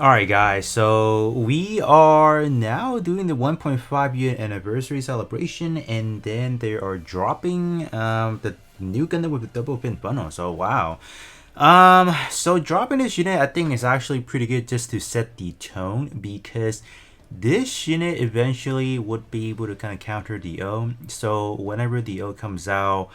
Alright guys, so we are now doing the 1.5 year anniversary celebration, and then they are dropping the new Gundam with the double fin funnel. So wow. So dropping this unit I think is actually pretty good just to set the tone, because this unit eventually would be able to kind of counter the O. So whenever the O comes out,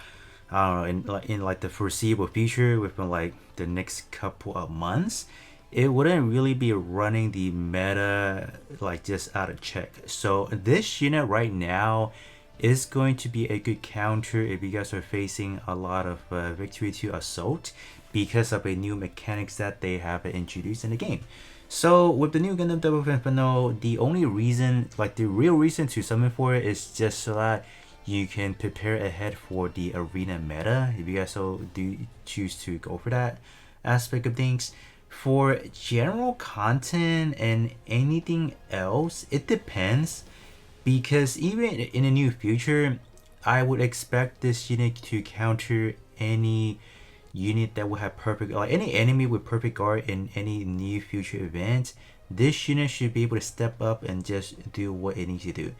I don't know, in the foreseeable future, within like the next couple of months, it wouldn't really be running the meta like just out of check. So this unit right now is going to be a good counter if you guys are facing a lot of victory to assault, because of a new mechanics that they have introduced in the game. So with the new Gundam Double Inferno, the only reason, like the real reason to summon for it, is just so that you can prepare ahead for the arena meta if you guys so do choose to go for that aspect of things. For general content and anything else, it depends, because even in the near future, I would expect this unit to counter any unit that will have perfect, like any enemy with perfect guard in any near future event. This unit should be able to step up and just do what it needs to do,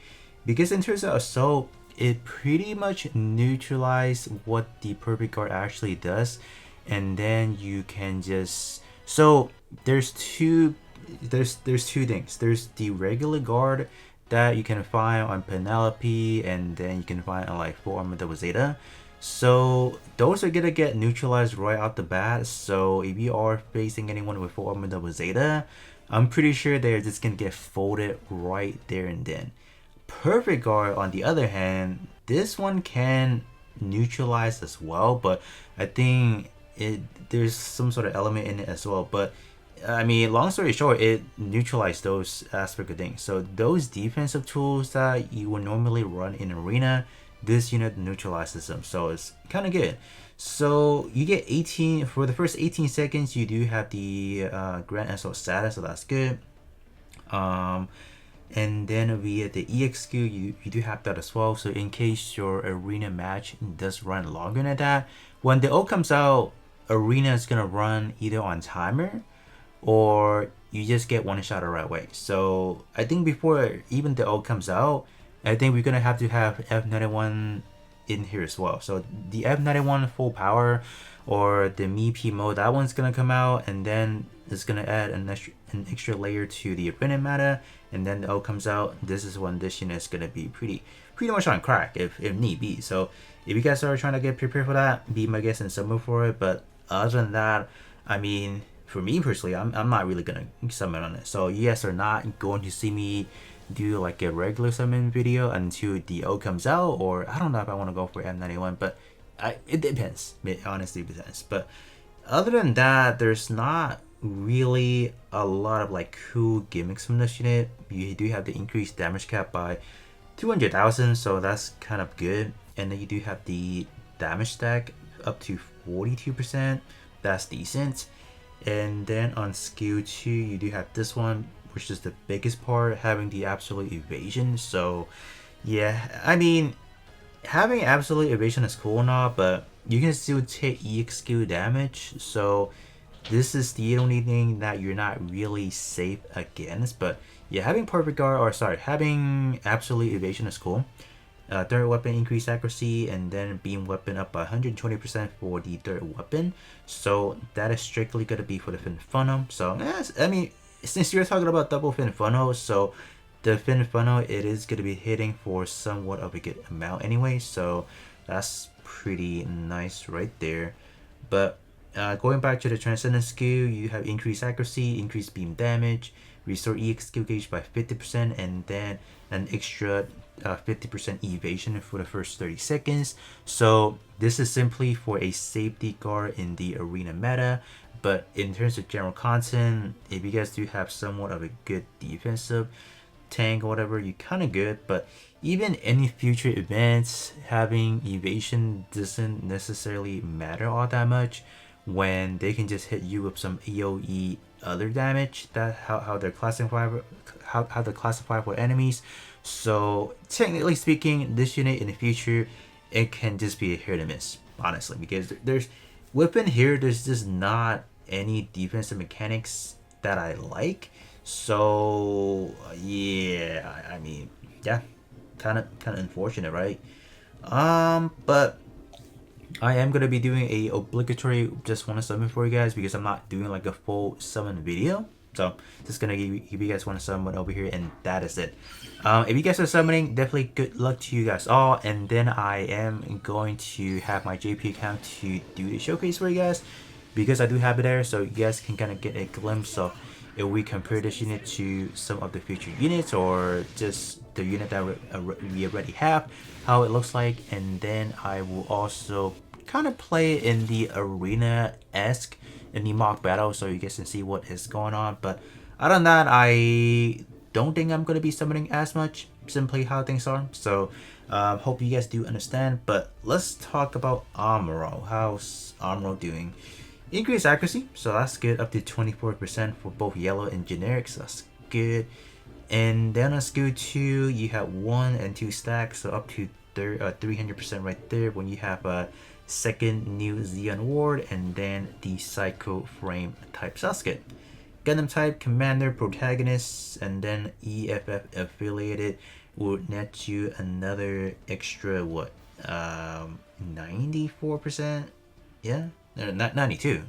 because in terms of assault, it pretty much neutralizes what the perfect guard actually does, and then you can just, so there's two things. There's the regular guard that you can find on Penelope, and then you can find on like Full Armor Double Zeta. So those are gonna get neutralized right out the bat. So if you are facing anyone with Full Armor Double Zeta, I'm pretty sure they're just gonna get folded right there and then. Perfect Guard, on the other hand, this one can neutralize as well, but I think there's some sort of element in it as well. But I mean, long story short, it neutralized those aspect of things. So those defensive tools that you would normally run in arena, this unit neutralizes them. So it's kind of good. So you get 18 for the first 18 seconds. You do have the Grand Assault status, so that's good. And then via the EXQ, you do have that as well. So in case your arena match does run longer than that, when the O comes out, arena is gonna run either on timer, or you just get one shot the right way. So I think before even the O comes out, I think we're gonna have to have F91 in here as well. So the F91 full power, or the MeP mode, that one's gonna come out, and then it's gonna add an extra layer to the arena meta, and then the O comes out. This is when this unit is gonna be pretty much on crack if need be. So if you guys are trying to get prepared for that, be my guest and summon for it. But other than that, I mean, for me personally, I'm not really gonna summon on it. So you guys are not going to see me do like a regular summon video until the O comes out, or I don't know if I want to go for M91, but it depends. It honestly depends. But other than that, there's not really a lot of like cool gimmicks from this unit. You do have the increased damage cap by 200,000, so that's kind of good. And then you do have the damage stack up to 42%. That's decent. And then on skill 2, you do have this one, which is the biggest part, having the absolute evasion. So yeah, I mean, having absolute evasion is cool and all, but you can still take EXQ damage. So this is the only thing that you're not really safe against. But yeah, having perfect guard, or sorry, having absolute evasion is cool. Third weapon increased accuracy, and then beam weapon up by 120% for the third weapon. So that is strictly going to be for the fin funnel. So I mean, since you're talking about double fin funnel, so the fin funnel, it is going to be hitting for somewhat of a good amount anyway. So that's pretty nice right there. But going back to the Transcendence skill, you have increased accuracy, increased beam damage, restore EX skill gauge by 50%, and then an extra 50% evasion for the first 30 seconds. So this is simply for a safety guard in the arena meta. But in terms of general content, if you guys do have somewhat of a good defensive tank or whatever, you're kind of good. But even any future events, having evasion doesn't necessarily matter all that much, when they can just hit you with some AoE other damage, that how they're classified, how they're classified for enemies. So technically speaking, this unit in the future, it can just be a hit or miss, honestly, because there's within here, there's just not any defensive mechanics that I like. So yeah, I mean, yeah, kind of unfortunate, right? But I am gonna be doing a obligatory just want to summon for you guys because I'm not doing like a full summon video. So just gonna give you guys one summon over here, and that is it. If you guys are summoning, definitely good luck to you guys all. And then I am going to have my JP account to do the showcase for you guys because I do have it there, so you guys can kind of get a glimpse of if we compare this unit to some of the future units or just the unit that we already have, how it looks like. And then I will also kind of play it in the arena-esque in the mock battle so you guys can see what is going on. But other than that, I don't think I'm going to be summoning as much, simply how things are. So hope you guys do understand. But let's talk about Amuro. How's Amuro doing? Increased accuracy, so that's good, up to 24% for both yellow and generics, so that's good. And then on skill 2, you have 1 and 2 stacks, so up to 300% right there when you have a second new Xeon Ward, and then the Psycho Frame type Sasuke. Gundam type, Commander, Protagonist, and then EFF affiliated would net you another extra, what, 94%? Yeah? No, not 92.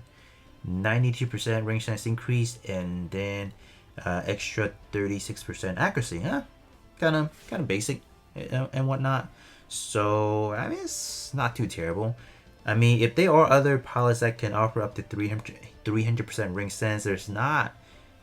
92% range sense increase, and then extra 36% accuracy. Huh? Kind of basic and whatnot. So I mean, it's not too terrible. I mean, if there are other pilots that can offer up to 300% ring sense, there's not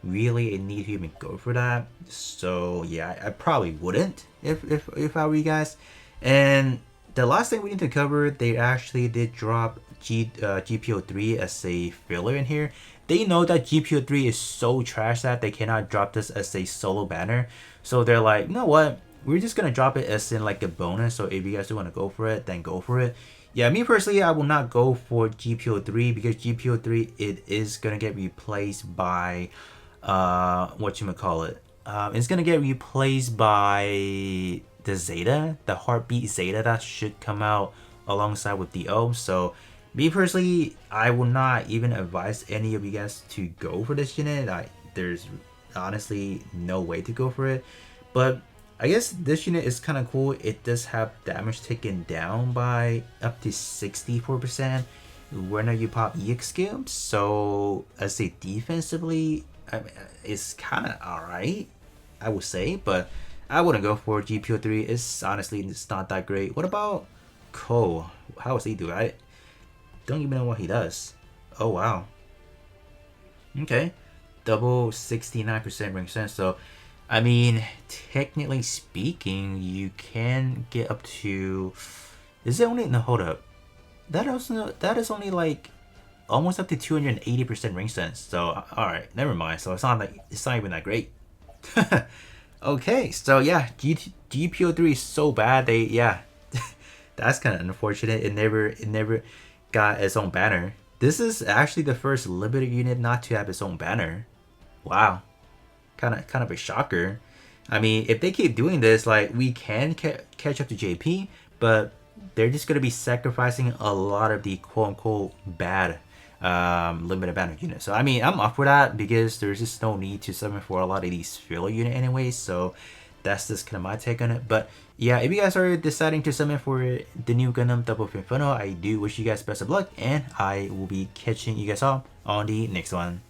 really a need to even go for that. So yeah, I probably wouldn't if I were you guys. And the last thing we need to cover, they actually did drop GPO3 as a filler in here. They know that GPO3 is so trash that they cannot drop this as a solo banner. So they're like, you know what? We're just going to drop it as in like a bonus. So if you guys do want to go for it, then go for it. Yeah, me personally, I will not go for GPO3 because GPO3, it is going to get replaced by, whatchamacallit. It's going to get replaced by the Zeta, the Heartbeat Zeta that should come out alongside with the O. So me personally, I will not even advise any of you guys to go for this unit. There's honestly no way to go for it. But I guess this unit is kind of cool. It does have damage taken down by up to 64% whenever you pop EX skill. So I say defensively, I mean, it's kind of alright, I would say. But I wouldn't go for GPO3. It's honestly, it's not that great. What about Cole? How does he do? I don't even know what he does. Oh wow. Okay. Double 69% ring sense. So I mean, technically speaking, you can get up to, is it only, no, hold up. That is only like almost up to 280% ring sense. So alright, never mind. So it's not even that great. Okay, so yeah, GPO3 is so bad. That's kind of unfortunate. It never got its own banner. This is actually the first limited unit not to have its own banner. Wow, kind of a shocker. I mean, if they keep doing this, like, we can catch up to JP, but they're just gonna be sacrificing a lot of the quote-unquote bad limited banner units. So I mean, I'm up for that because there's just no need to summon for a lot of these filler unit anyways. So that's just kind of my take on it. But yeah, if you guys are deciding to summon for the Nu Gundam Double Inferno, I do wish you guys best of luck, and I will be catching you guys all on the next one.